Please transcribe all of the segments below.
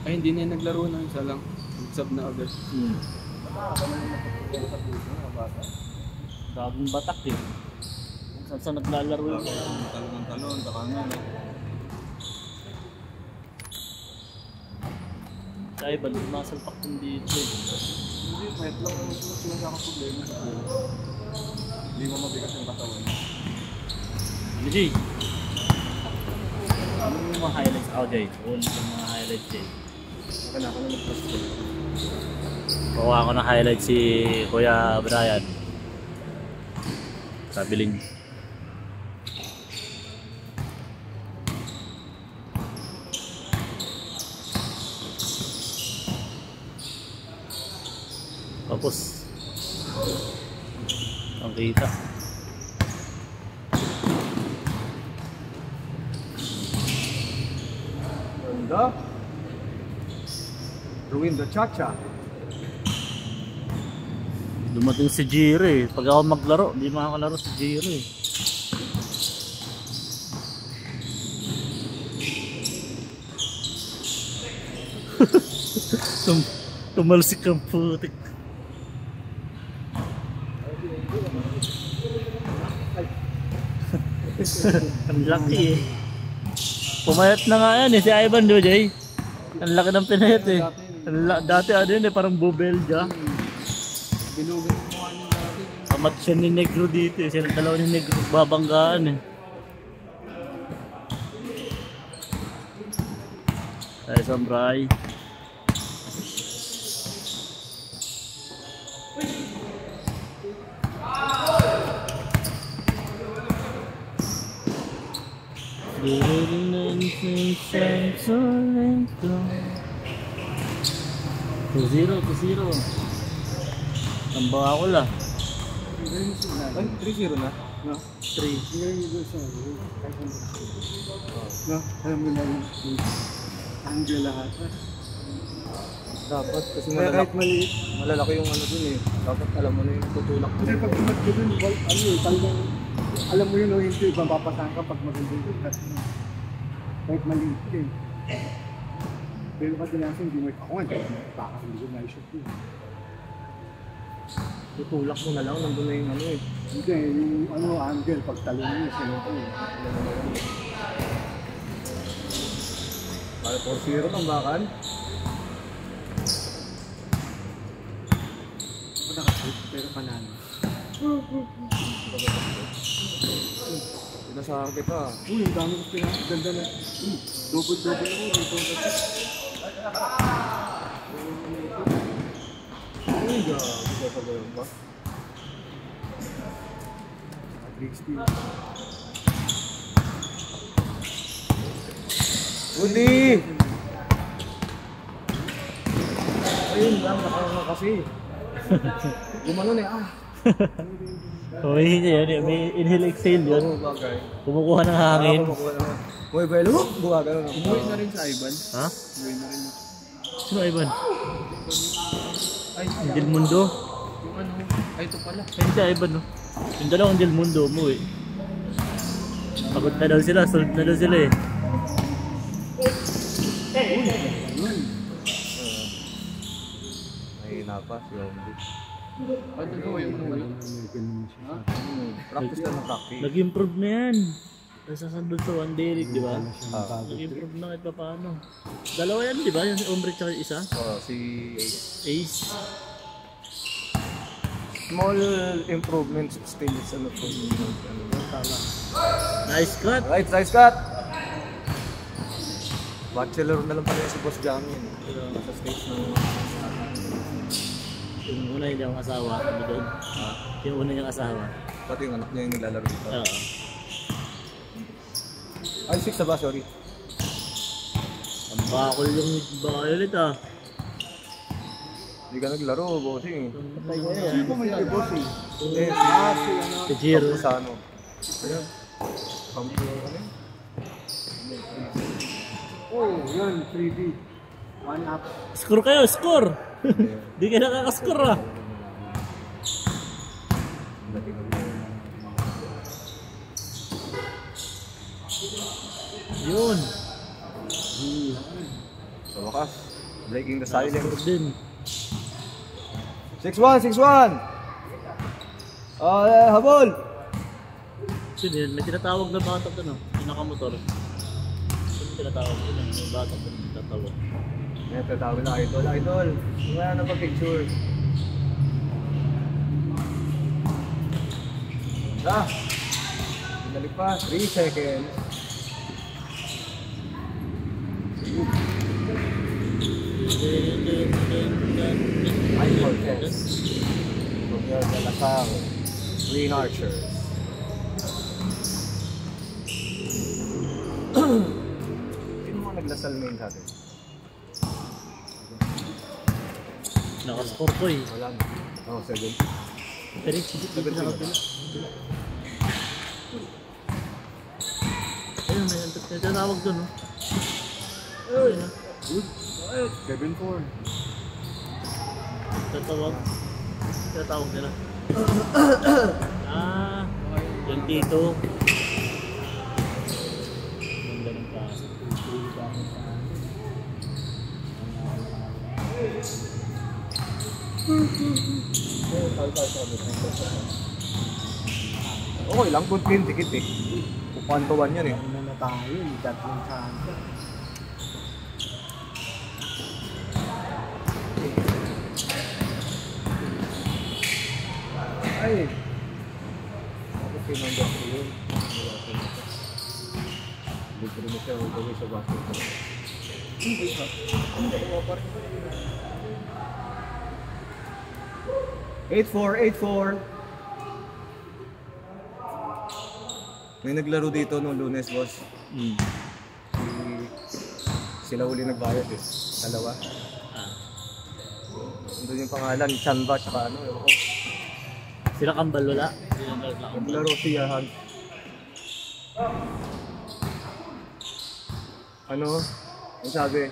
Ay, hindi na naglaro na. Isa lang. Sub na agad. Bagong batak eh. Kung saan naglalaro yun. Talon, saka nga. Kaya ba, masalpak din dito eh. Hindi, kahit lang sila problema sa buhay. Hindi mo mabigat yung katawan. Hindi. Ano yung mga highlights ako Jay? Ulit yung mga highlights Jay. Ako na mag-post ko. Kuha ko ng highlights si Kuya Brian. Sabiling. Tapos ang kita. Ganda. Ruin the cha-cha. Dumating si Jiro eh. Pag ako maglaro, hindi makakalaro si Jiro eh. Tumalsik ang putik. Ang laki eh. Pumayat na nga yan eh, si Ivan do Jay. Ang laki ng pinayat eh. Dati ano yun eh, parang bubelja. Binugin mo ano dati. Amat siya ni Negro dito eh, sila dalawa ni Negro babanggaan eh. Ay, Sambray. Zero. Tambang ako lang. Ay, 3-0 na? No? 3. No? Alam mo na yung angle lahat. Dapat kasi malalaki yung ano dun eh. Dapat alam mo na yung tutulak mo. Kasi pag imat ko dun, ano eh, talagang alam mo yun o hindi, mapapasahan ka pag maganda yung cut mo. Kahit maliit eh. Pero kadalasan hindi mo ako nga, baka hindi ko na-shot yun. Tutulak mo na lang, nandun na yung ano eh. Hindi, yung ano, angle, pag talon mo, sinuto eh. Para 4-0 tambakan. Ako nakashoot, pero panalo. Pinasahan kita. Uy, ang dami ko pinaganda na. Double-double ako, dito ang kasi. Uy, gano'n pa gano'n ba? 360. Uli! Ayun lang, nakakama kasi. Gumanon eh, Humihin niya yun, may inhale exhale yun. Kumukuha ng hangin. Uy, Belo, gumagano na. Umuwi na rin sa Ivan. Ha? Umuwi na rin. Sino Ivan? Ay, Angel Mundo. yung ano, ay ito pala. Ay, hindi Ivan no. Yung dalawang Angel Mundo umuwi. Pagod na daw sila, solve na daw sila eh. Mahina pa, si Ombi. Ano gawin yung umuwi? Practice na practice. Nag-improve na yan. Nasasandun sa one day league, di ba? Nag-improve na kahit pa paano. Dalawa yan, di ba? Yung si Ombre tsaka yung isa? Oo, si Ace. Small improvements still is ano po. Tama. Nice cut! Right, nice cut! Bachelor na lang pala si Boss Jangin. Nasa stage na Yung una hindi akong asawa, ano doon? Yung una niyang asawa. pati yung anak niya yung nilalaro dito. Oo. Ay, 6 na ba? Sorry. Ang bakol yung violet ah. Hindi ka naglaro, bossing. Patay ko yan. Sino may bossing? Eh, Si Jiro. Sano. Ayan. Pampulo ka rin. Oh, yan, 3D. 1 up. Score kayo, score! Di kayo nakakascore ah. Yun. Sa wakas. Breaking the Score silence. din. 6-1, 6-1! Habol! Sino yun? May tinatawag na batak doon, no? Yung nakamotor. Sino tinatawag yun? May batak doon, tinatawag. Yan, tatawag na idol. Idol, wala na pa-picture. Binalik pa, 3 seconds. Michael Tess. Gabriel de la Salle. Green Archers. Sino mo naglasal main sa atin? Nakascore ko eh. Wala na. Oh, 7. Pero hindi ko nakabila. Ayun, may tinatawag doon, no? Ayun, no? Good. 7-4. Tinatawag nila. 22. Ganda ng kaso. Okay lang, good game, dikit eh. Pupantuan yan eh. Ano na tayo, tatlong chance. Ay! Ako pinanggap ko yun. Libre mo siya, huwag gawin sa basketball. Hindi ka. Ang dalawa pa rin. 8-4, 8-4. May naglaro dito noong Lunes, boss. Sila uli nagbayad eh. Dalawa. Doon yung pangalan, Chanba, tsaka ano, ewan ko. Sila kambal wala. Sila kambal. Naglaro siya. Ano? Ang sabi?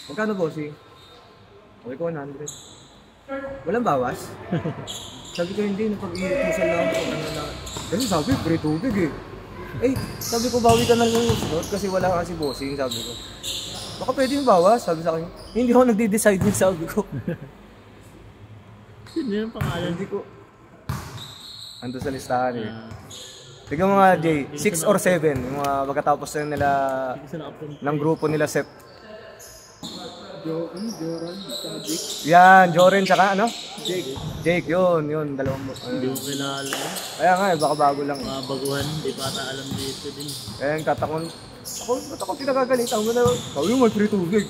Magkano, bossy? Okay ko, 100. Walang bawas? Sabi ko hindi, napag-iipusan lang ako. Kasi sabi, pre tubig eh. Eh, sabi ko bawi ka na lang yung sunod kasi wala kasi bossing, sabi ko. Baka pwede yung bawas, sabi sa akin. Hindi ako nagde-decide din, sabi ko. Sino yung pangalan? Hindi ko. Ando sa listahan eh. Tignan mo nga, Jay, 6 or 7, yung mga pagkatapos na nila ng grupo nila Sep. Joran, Jake. Yan, Joren tsaka ano? Jake. Jake, yun, dalawang Hindi ko kilala. Kaya nga, baka bago lang. Mga baguhan, hindi pa ata alam dito din. Kaya yung katakon, ba't ako pinagagalitan mo na, ikaw yung may free tubig.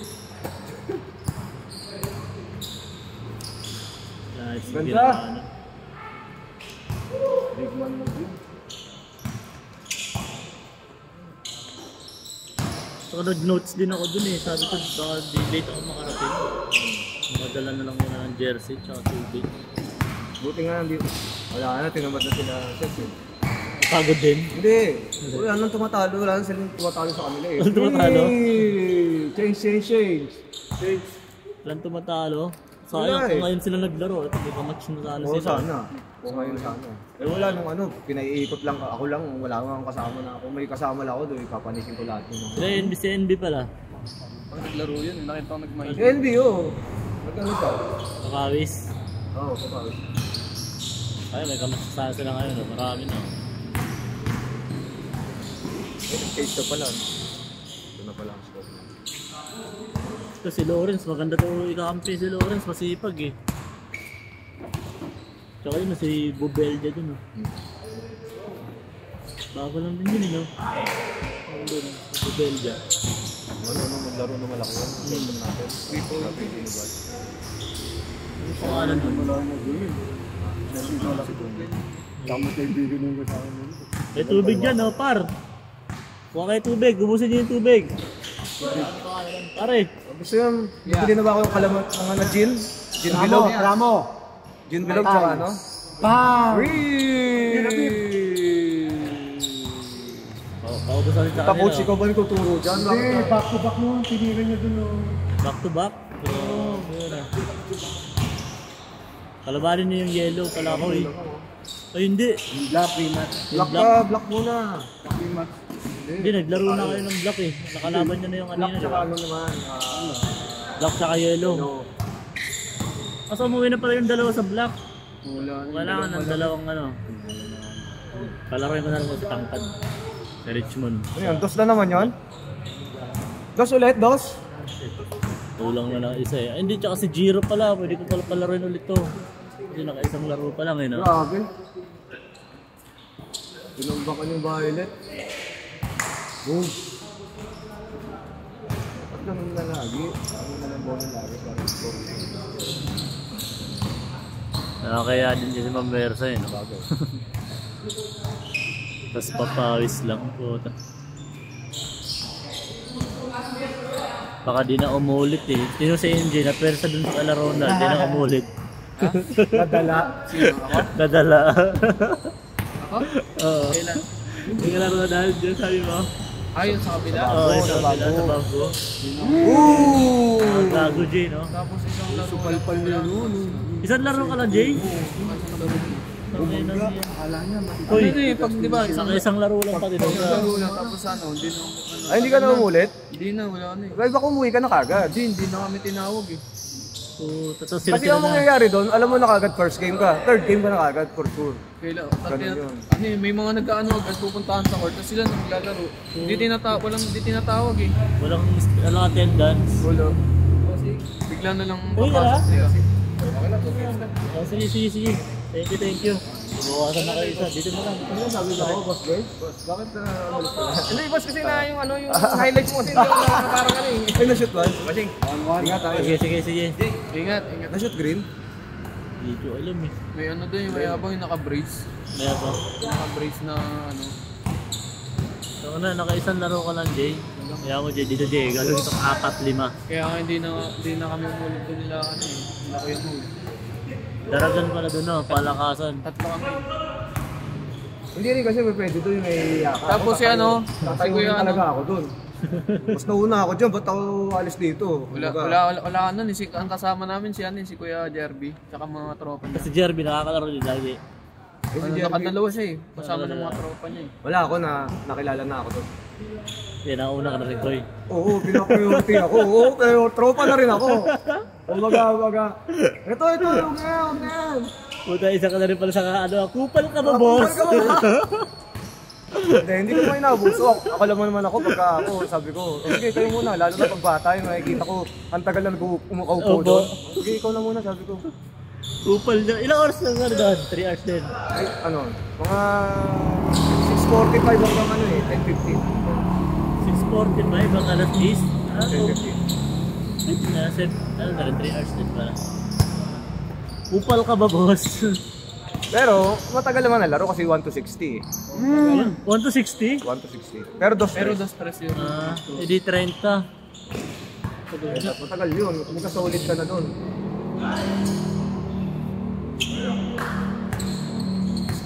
Ganda. Big man mo din. So, nag-notes din ako dun eh. Sabi ko, baka late ako makarating. Madala na lang muna ng jersey tsaka tubig. Buti nga hindi. Wala na, tinamad na sila. Pagod din? Hindi. Wala nang tumatalo. Wala nang silang tumatalo sa kanila eh. Walang tumatalo? Hey! Change. Walang tumatalo? Sayang kung ngayon sila naglaro. Ito, may kamatch na talo Oo, sila. sana. Kung ngayon sana. Eh wala nung ano, pinaiikot lang ako lang. Wala nga kasama na. Kung may kasama lang ako doon, ipapanisin ko lahat yun. Sila NB pala. Pag naglaro yun, nakita ko nagmahin. NBO. Magkano ka? Kakawis. Oo, kapag. Ay, may kamatch na sila ngayon. No? Marami na. Case ka pala. Ito na pala ang scope. Ito si Lawrence, maganda to ikampi si Lawrence, masipag eh. Tsaka yun, si Bubelja dun oh. Bago lang din yun eh no? Ano dun, si Bubelja. Maglaro na malaki yan. Center natin. 3-4. Pangalan dun. Wala na doon. Nandito na si Tubig. Tama kaibigan yung kasama mo. May tubig dyan oh, par. Kuha kayo tubig, gubusin niyo yung tubig. Pare. Gusto yun, bibili na ba ako yung kalamat ng ano, gin? Gin bilog? Ramo. Gin bilog tsaka ano? Bam! Paubusan rin sa kanila. Coach, ikaw ba yung tuturo dyan? Hindi, back to back mo. Tinira niya dun. Back to back? Oo, yun ah. Kalabanin niyo yung yellow, pala ko eh. Ay hindi. Black rematch. Black muna. Black rematch. Hindi, naglaro na kayo ng black eh. Nakalaban niyo na yung kanina. Black tsaka ano naman, Black tsaka yellow. Kasi umuwi na pala yung dalawa sa black. Kailangan ng dalawang ano. Palaroin ko na lang sa tangkad. Sa Richmond. Ayan, dos na naman yun? Dos ulit, dos? Kulang na lang isa eh. Ay, hindi, tsaka si Giro pala. Pwede ko pala palaroin ulit to. Kasi naka-isang laro pa lang eh. No? Grabe. Tinumbakan yung Violet. Boom. Ba't ganun na lagi? Ganun na lang bola lagi. Kaya din si Ma'am Versa eh. No? Tapos papawis lang po. Baka di na umulit eh. Sino si MJ na persa dun sa Alarona, di na umulit. Nadala. Sino ako? Nadala. Ako? Oo. Hindi ka laro na dahil dyan, sabi mo? Ayun sa kabila. Oo, sa kabila, sa bago. Ooh! Bago, Jay, no? Tapos isang laro. Supal-pal niya nun. Isang laro ka lang, Jay? Akala niya. Uy, Pag di ba, isang laro lang pati doon. isang laro lang tapos ano, hindi na. Ay, hindi ka na umulit? Hindi na, wala na eh. Well, baka umuwi ka na kagad. Hindi na kami tinawag eh. So, tapos sila Kasi ang mangyayari doon, alam mo na kagad first game ka. Third game ka na kagad for sure. Kaya, Ganun yun. ano eh, may mga nag-ano agad pupuntahan sa court, tapos sila naglalaro. Hindi tinatawag eh. Walang attendance. Wala. Kasi bigla na lang Uy, papasok wala? sila. Oh, sige. Thank you. Buwasan na kayo isa. Dito mo lang. Ano sabi ko ako, boss guys? Bakit na umalis ka na? Hindi, boss, kasi na yung ano, yung highlights mo kasi hindi ako na parang ano eh. Ay, na-shoot one? Kasi, Ingat tayo. Sige. ingat. Na-shoot green? Hindi ko alam eh. May ano doon, yung mayabang yung naka-brace. Maya pa. Naka-brace na ano. So, naka-isang laro ka lang, Jay. Kaya mo, Jay, dito, Jay. Gagawin itong 4-5. Kaya nga hindi na kami umulit doon nila ano eh. Hindi na kayo umulit. Daragan pala doon, no? Palakasan. Tatlo kami. Hindi rin kasi pwede doon yung naiiyak. Tapos si ano, Tatay si ko Kuya talaga ano. ako doon. Mas nauna ako dyan, ba't ako alis dito? Wala ano, ang kasama namin si ano, si Kuya Jerby, tsaka mga tropa niya. Kasi Jerby, nakakalaro din lagi. Ano, nakadalawa siya eh, kasama ng mga tropa niya eh. Wala ako na nakilala na ako doon. Yan, nauna ka na rin, Koy. Oo, pinapriority ako. Oo, pero tropa na rin ako. Umaga. Ito, ngayon. Puta, isa ka na rin pala sa ano. Kupal ka ba, boss? Hindi ko may nabuso. Ako lang naman ako pagka ako, sabi ko, sige kayo muna, lalo na pag bata, yung nakikita ko, ang tagal na umukaupo Opo. doon. Sige, ikaw na muna, sabi ko. Kupal na. Ilang oras na nga doon? 3 hours din. Ay, ano, mga 6:45 hanggang ano eh, 10:15. 6:45 ang alas 10. 10:15. Ano na rin, 3 hours din pala. Kupal ka ba, boss? Pero, matagal naman na laro kasi 1 to 60 eh. 1 to 60? 1 to 60. Pero dos Pero tres. dos stress yun. Edi 30. Matagal yun. Magkasolid ka na doon.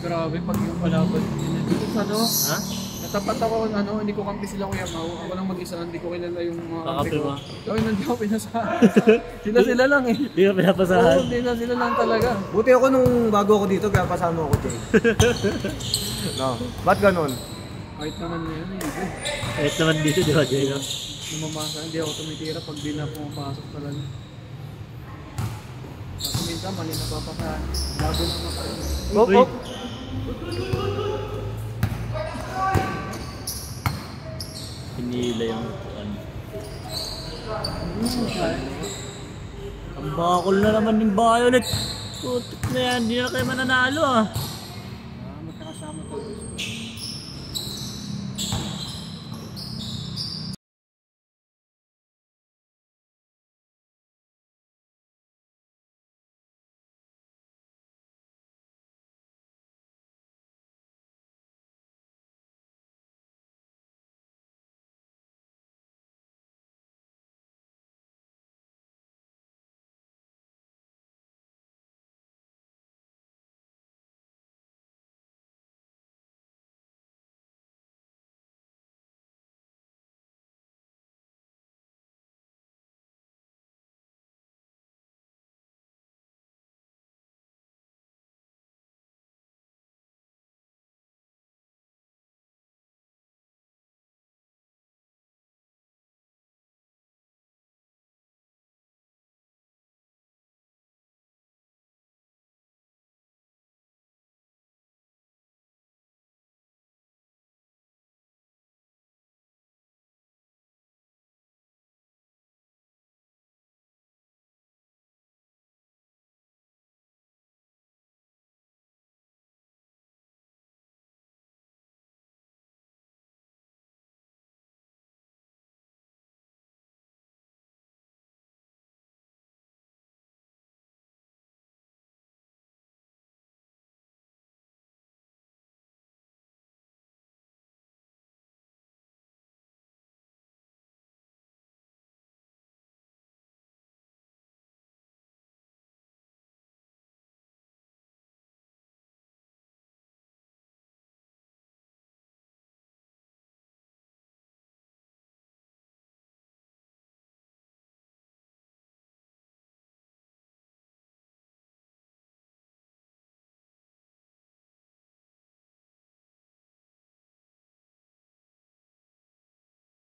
Grabe pag yung palaban. Dito sa ano, Ha? natapat ako, ano, hindi ko kampi sila Kuya Mau. Ako lang mag-isa, hindi ko kilala yung mga kampi Kakampi ko. mo? Gawin nandiyan ako pinasahan. sila lang eh. Hindi ka pinapasahan. Oo, hindi na sila lang talaga. Buti ako nung bago ako dito, kaya pasama ako Jay. No. Ba't ganun? Kahit naman na yun eh. Kahit naman dito, di ba, Jay? No? Namamasa, hindi ako tumitira pag di na pumapasok talaga. Kasi minsan mali na papasahan. Bago na makain. Oh, Uy. oh. Pinila yung upuan. Ang bakol na naman yung Violet. Putik na yan, hindi na kayo mananalo ah.